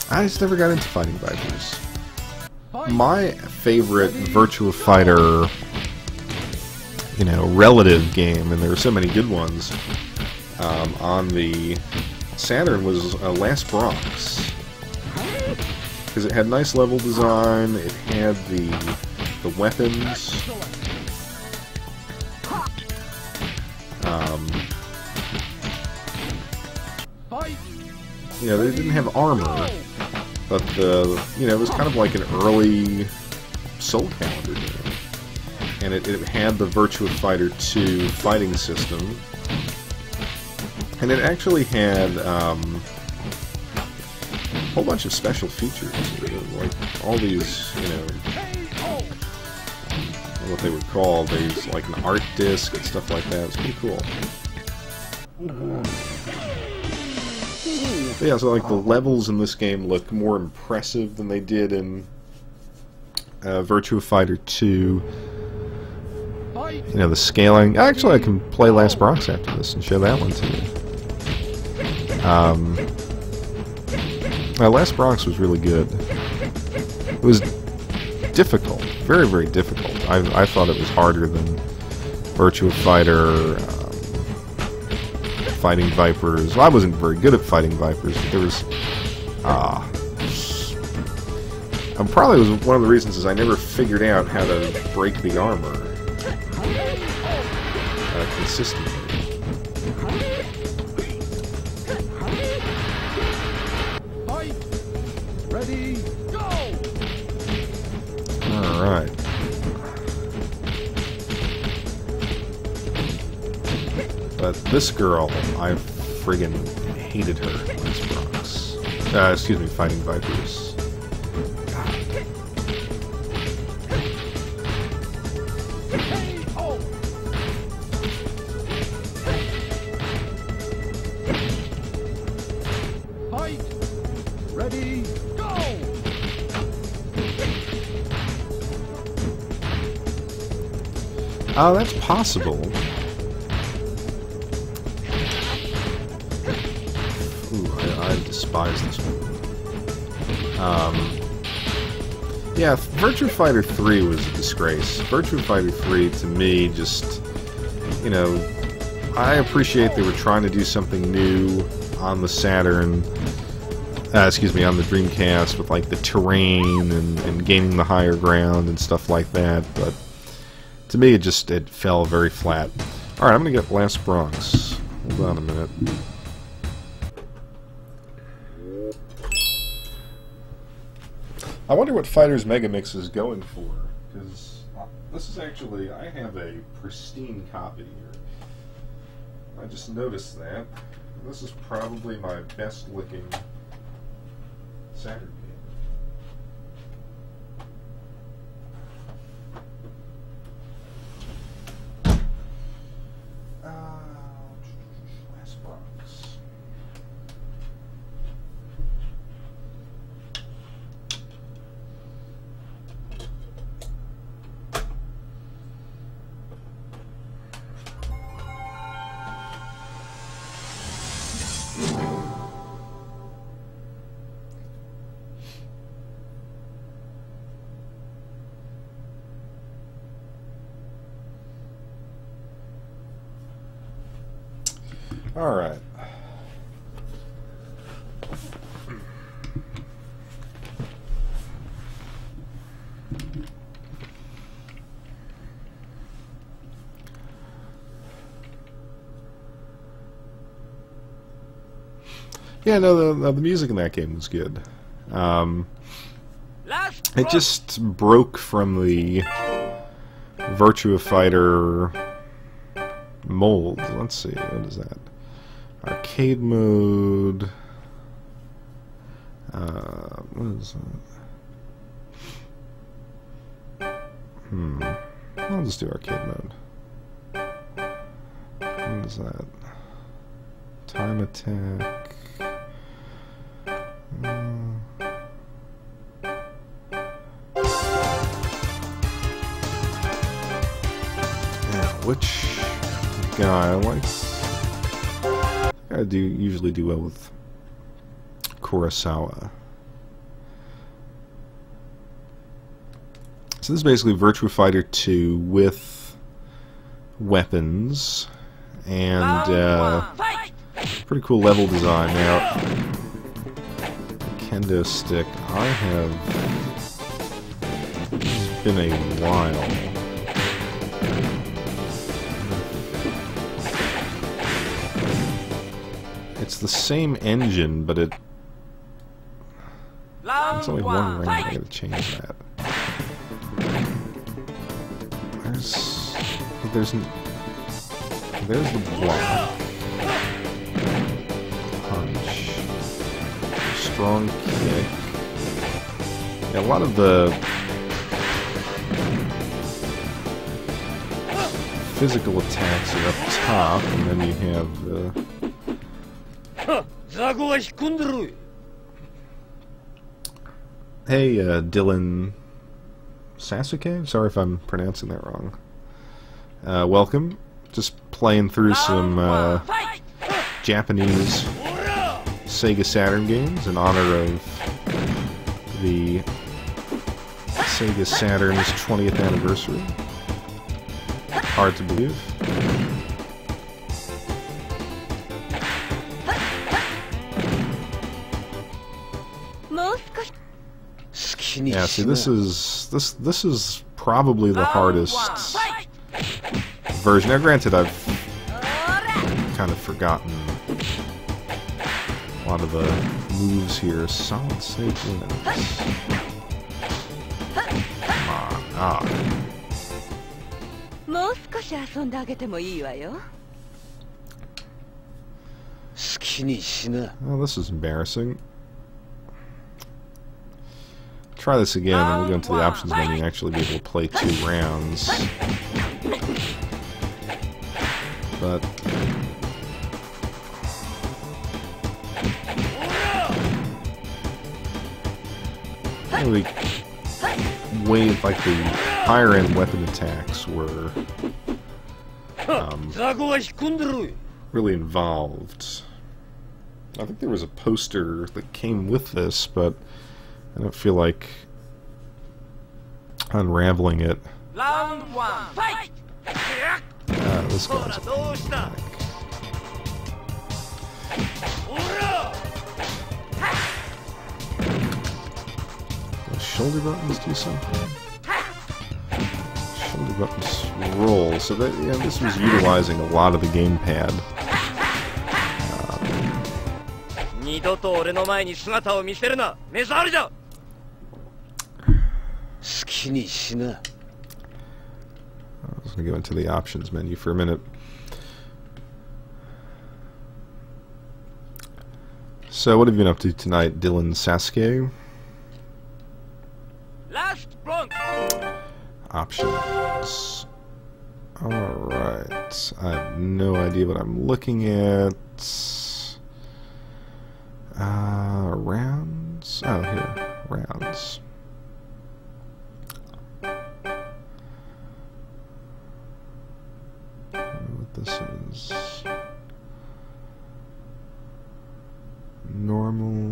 I just never got into fighting Vipers. My favorite Virtua Fighter, you know, relative game, and there were so many good ones, on the Saturn was Last Bronx. Because it had nice level design, it had the weapons. You know, they didn't have armor, but you know, it was kind of like an early Soul Calibur game, and it had the Virtua Fighter 2 fighting system, and it actually had a whole bunch of special features, like all these, you know, what they would call these, like an art disc and stuff like that. It's pretty cool. But yeah, so like the levels in this game look more impressive than they did in Virtua Fighter 2. You know, the scaling. Actually, I can play Last Bronx after this and show that one to you. Last Bronx was really good. It was difficult, very, very difficult. I thought it was harder than Virtua Fighter, Fighting Vipers. Well, I wasn't very good at Fighting Vipers, but there was... probably was one of the reasons is I never figured out how to break the armor consistently. Ready, go! Alright. But this girl, I friggin' hated her in Last Bronx. Excuse me, Fighting Vipers. God. Fight! Ready, go! Oh, that's possible. I despise this one. Yeah, Virtua Fighter 3 was a disgrace. Virtua Fighter 3, to me, just, you know, I appreciate they were trying to do something new on the Saturn, excuse me, on the Dreamcast with, like, the terrain and gaining the higher ground and stuff like that, but to me, it fell very flat. Alright, I'm gonna get Last Bronx. Hold on a minute. I wonder what Fighters Megamix is going for, because this is actually, I have a pristine copy here. I just noticed that. This is probably my best looking Saturn game. Last Bronx. All right. Yeah, no, the music in that game was good. It just broke from the Virtua Fighter mold. Let's see, what is that? Arcade mode. What is that? I'll just do arcade mode. What is that? Time attack. Yeah, which guy likes? I usually do well with Kurosawa. So this is basically Virtua Fighter 2 with weapons and pretty cool level design. Now, kendo stick, I have, it's been a while. It's the same engine, but it's only one ring. I gotta change that. There's the block. Punch. Strong kick. Yeah, a lot of the physical attacks are up top, and then you have the... Hey, Dylan Sasuke? Sorry if I'm pronouncing that wrong. Welcome. Just playing through some Japanese Sega Saturn games in honor of the Sega Saturn's 20th anniversary. Hard to believe. Yeah, see, this is probably the hardest version. Now, granted, I've kind of forgotten a lot of the moves here. Solid save wins. Come on, Oh, this is embarrassing. Try this again, and we'll go into the options menu and actually be able to play 2 rounds. But really, like the higher end weapon attacks were really involved. I think there was a poster that came with this, but I don't feel like unraveling it. Round 1, fight! This guy's a pain. The shoulder buttons do something. Shoulder buttons roll. So that, yeah, this was utilizing a lot of the gamepad. I was going to go into the options menu for a minute. So, what have you been up to tonight, Dylan Sasuke? Last bronc. Options. Alright. I have no idea what I'm looking at. Rounds? Oh, here. Rounds. What this is. Normal.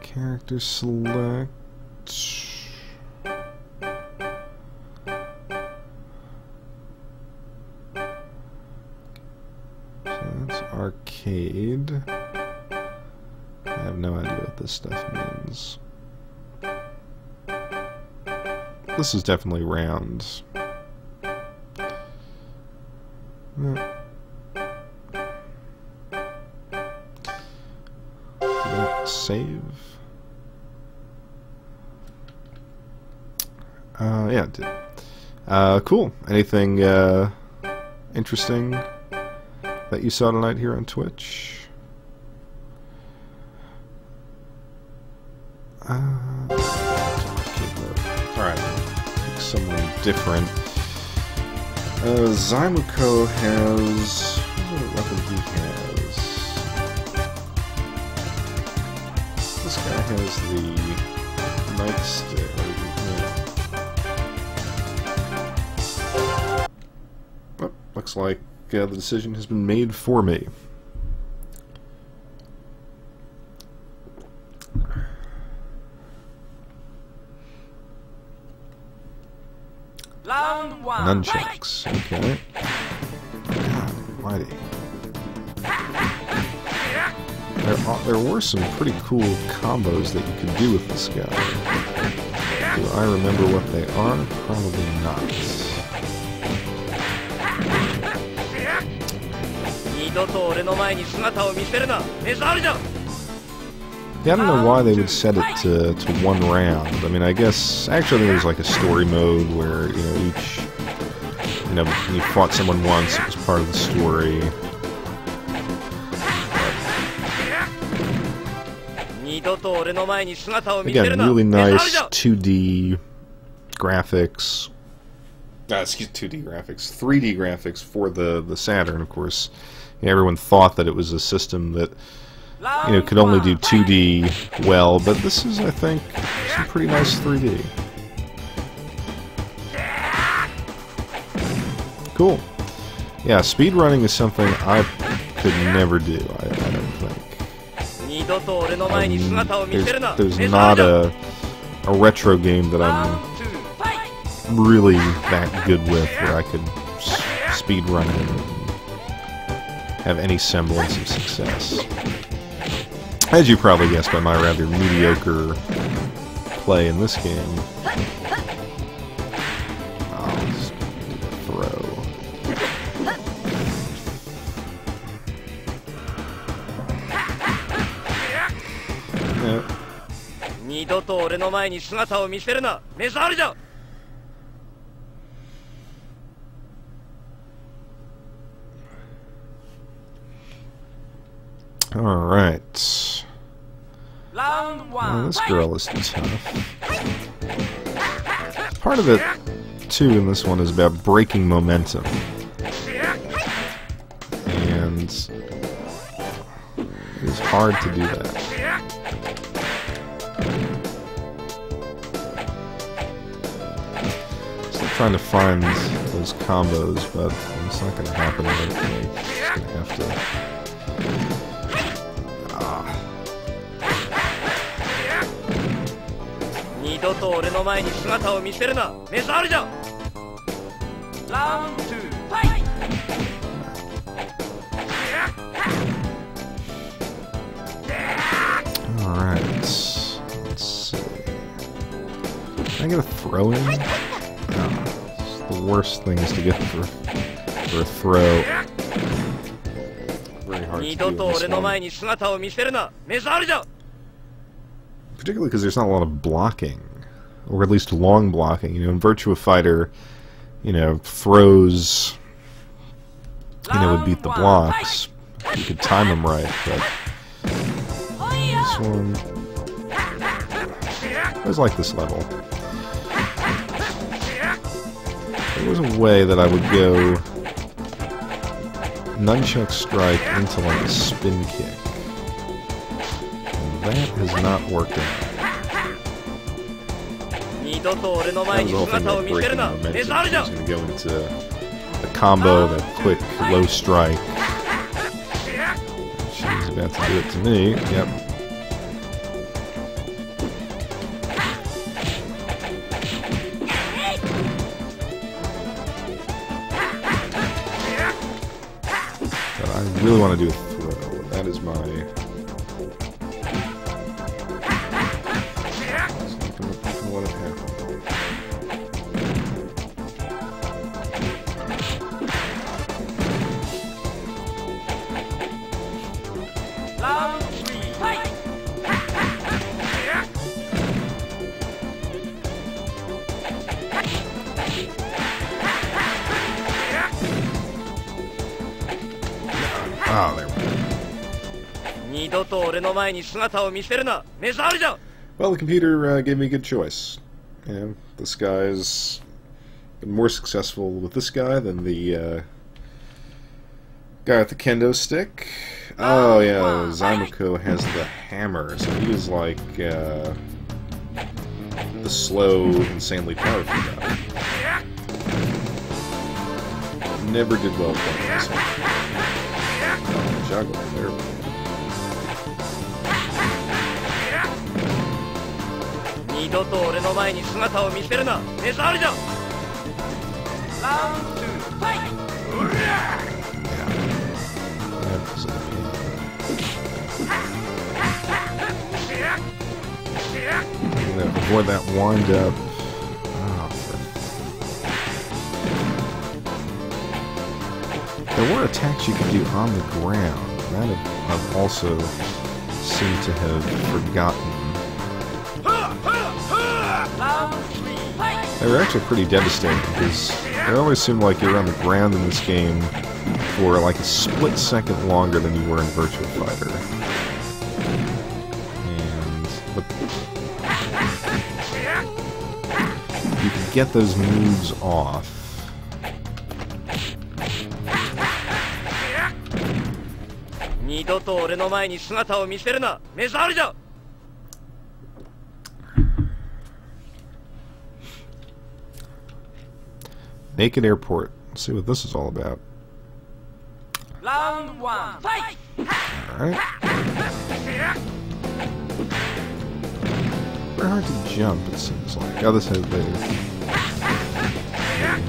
Character select. So that's arcade. I have no idea what this stuff means. This is definitely round. Save. Yeah, it did. Cool. Anything interesting that you saw tonight here on Twitch? Alright, pick someone different. Zymuko has... what weapon he has? This guy has the nightstick. Oh, looks like the decision has been made for me. Round 1. Nunchucks, okay. God almighty. There were some pretty cool combos that you could do with this guy. Do I remember what they are? Probably not. 二度と俺の前に姿を見せるな目障りだ Yeah, I don't know why they would set it to one round. I mean, I guess actually there's like a story mode where each you fought someone once, it was part of the story. Again, really nice 2D graphics. Excuse 2D graphics, 3D graphics for the Saturn, of course. Everyone thought that it was a system that could only do 2D well, but this is, I think, some pretty nice 3D. Cool. Yeah, speedrunning is something I could never do, I don't think. There's not a retro game that I'm really that good with where I could speedrun it and have any semblance of success. As you probably guessed by my rather mediocre play in this game. Oh, throw. Yeah. Alright. This girl is tough. Part of it, too, in this one is about breaking momentum. And it is hard to do that. Still trying to find those combos, but it's not going to happen. I don't think. Just going to have to... Alright, let's see. Can I get a throw in? No, it's the worst things to get for a throw. Very hard to do this one. Particularly because there's not a lot of blocking, or at least long blocking. In Virtua Fighter, throws, would beat the blocks. You could time them right, but this one, I always like this level. There was a way that I would go nunchuck strike into like a spin kick. That has not worked out. That was the whole thing about breaking momentum. He's going to go into the combo, that quick, low strike. She's about to do it to me. Yep. But I really want to do a throw. That is my... Oh, there we go. Well, the computer gave me a good choice. This guy's been more successful with this guy than the guy with the kendo stick. Oh, yeah, Zymuko has the hammer, so he is like the slow, insanely powerful guy. Never did well playing this one. Juggle there. gonna avoid that wind up. There were attacks you could do on the ground. That I've also seemed to have forgotten. They were actually pretty devastating because it always seemed like you were on the ground in this game for like a split second longer than you were in Virtua Fighter. And you could get those moves off. Naked Airport. Let's see what this is all about. Round 1, fight! Alright. Very hard to jump, it seems like. Oh, this has the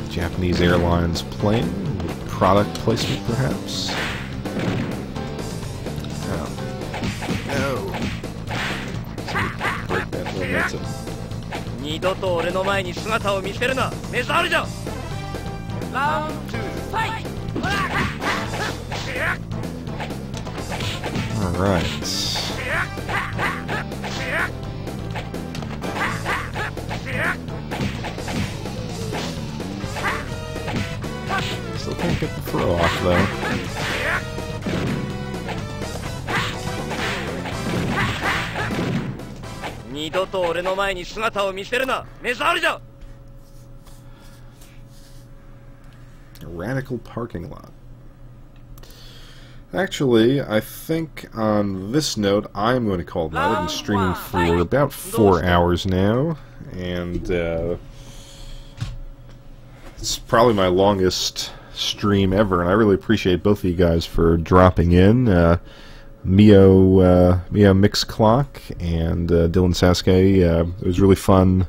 Japanese Airlines plane. Product placement, perhaps. Oh. No. Break that momentum. 二度と俺の前に姿を見せるな、メザールじゃ。ラウンド2、ファイト。Alright. Still can't get the throw off though. A radical parking lot. Actually, I think on this note, I'm going to call it. I've been streaming for about 4 hours now, and it's probably my longest stream ever, and I really appreciate both of you guys for dropping in. Mio Mix Clock and Dylan Sasuke. It was really fun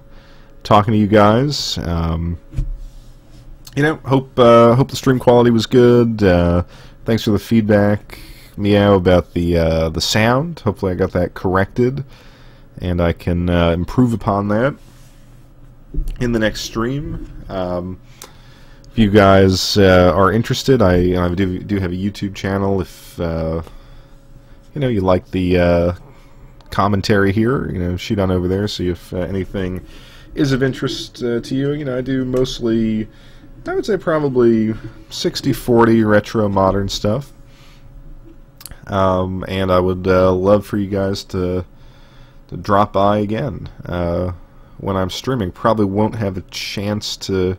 talking to you guys. You know, hope the stream quality was good. Thanks for the feedback, Meow, about the sound. Hopefully I got that corrected, and I can improve upon that in the next stream. If you guys are interested, I do have a YouTube channel. If you know, you like the commentary here, you know, shoot on over there, see if anything is of interest to you. You know, I do mostly, I would say probably 60-40 retro modern stuff. And I would love for you guys to drop by again when I'm streaming. Probably won't have a chance to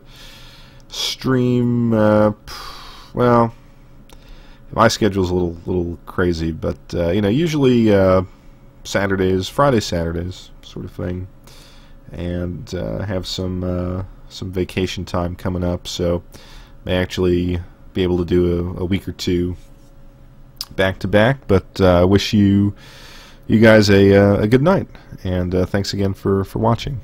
stream, well, my schedule's a little crazy, but you know, usually Saturdays, Friday, Saturdays, sort of thing, and have some vacation time coming up, so may actually be able to do a week or two back to back. But wish you guys a good night, and thanks again for watching.